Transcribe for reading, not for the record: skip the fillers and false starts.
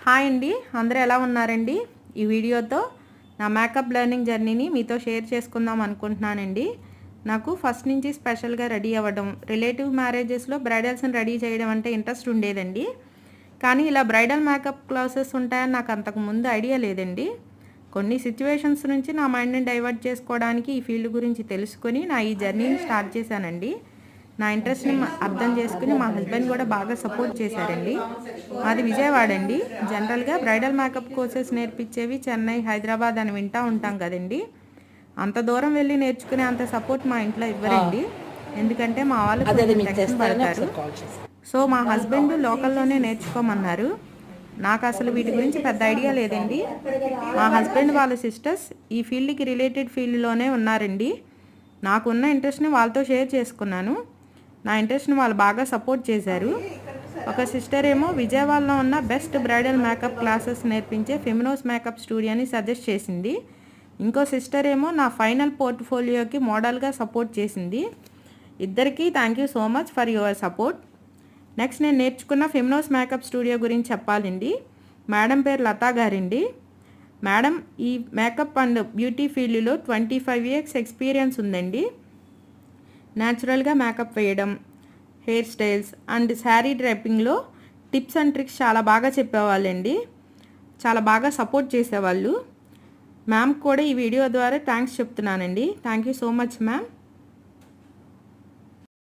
Hi అండి, అందరూ ఎలా ఉన్నారండి? ఈ వీడియోతో నా మేకప్ లెర్నింగ్ జర్నీని మీతో షేర్ చేసుకుందాం అనుకుంటున్నానండి. నాకు ఫస్ట్ నుంచి స్పెషల్గా రెడీ అవ్వడం, రిలేటివ్ మ్యారేజెస్లో బ్రైడల్స్ని రెడీ చేయడం అంటే ఇంట్రెస్ట్ ఉండేదండి. కానీ ఇలా బ్రైడల్ మేకప్ క్లాసెస్ ఉంటాయని నాకు అంతకు ముందు ఐడియా లేదండి. కొన్ని సిచ్యువేషన్స్ నుంచి నా మైండ్ని డైవర్ట్ చేసుకోవడానికి ఈ ఫీల్డ్ గురించి తెలుసుకొని నా ఈ జర్నీని స్టార్ట్ చేశానండి. నా ఇంట్రెస్ట్ని అర్థం చేసుకుని మా హస్బెండ్ కూడా బాగా సపోర్ట్ చేశారండి. మాది విజయవాడ అండి. జనరల్గా బ్రైడల్ మేకప్ కోర్సెస్ నేర్పించేవి చెన్నై, హైదరాబాద్ అని వింటూ ఉంటాం కదండి. అంత దూరం వెళ్ళి నేర్చుకునే అంత సపోర్ట్ మా ఇంట్లో ఇవ్వరండి. ఎందుకంటే మా వాళ్ళు కొంచెం టెన్షన్ పడతారు. సో మా హస్బెండ్ లోకల్లోనే నేర్చుకోమన్నారు. నాకు అసలు వీటి గురించి పెద్ద ఐడియా లేదండి. మా హస్బెండ్ వాళ్ళ సిస్టర్స్ ఈ ఫీల్డ్కి రిలేటెడ్ ఫీల్డ్లోనే ఉన్నారండి. నాకున్న ఇంట్రెస్ట్ని వాళ్ళతో షేర్ చేసుకున్నాను. నా ఇంట్రెస్ట్ని వాళ్ళు బాగా సపోర్ట్ చేశారు. ఒక సిస్టర్ ఏమో విజయవాడలో ఉన్న బెస్ట్ బ్రైడల్ మేకప్ క్లాసెస్ నేర్పించే ఫెమినోస్ మేకప్ స్టూడియోని సజెస్ట్ చేసింది. ఇంకో సిస్టర్ ఏమో నా ఫైనల్ పోర్ట్ఫోలియోకి మోడల్గా సపోర్ట్ చేసింది. ఇద్దరికీ thank you so much for your support. Next నేను నేర్చుకున్న ఫెమినోస్ మేకప్ స్టూడియో గురించి చెప్పాలండి. మేడం పేరు లతా గారండి. మేడం ఈ మేకప్ అండ్ బ్యూటీ ఫీల్డ్లో 25 years ఎక్స్పీరియన్స్ ఉందండి. న్యాచురల్గా మేకప్ వేయడం, హెయిర్ స్టైల్స్ అండ్ శారీ డ్రైపింగ్లో టిప్స్ అండ్ ట్రిక్స్ చాలా బాగా చెప్పేవాళ్ళండి. చాలా బాగా సపోర్ట్ చేసేవాళ్ళు. మ్యామ్ కూడా ఈ వీడియో ద్వారా థ్యాంక్స్ చెప్తున్నానండి. Thank you so much ma'am.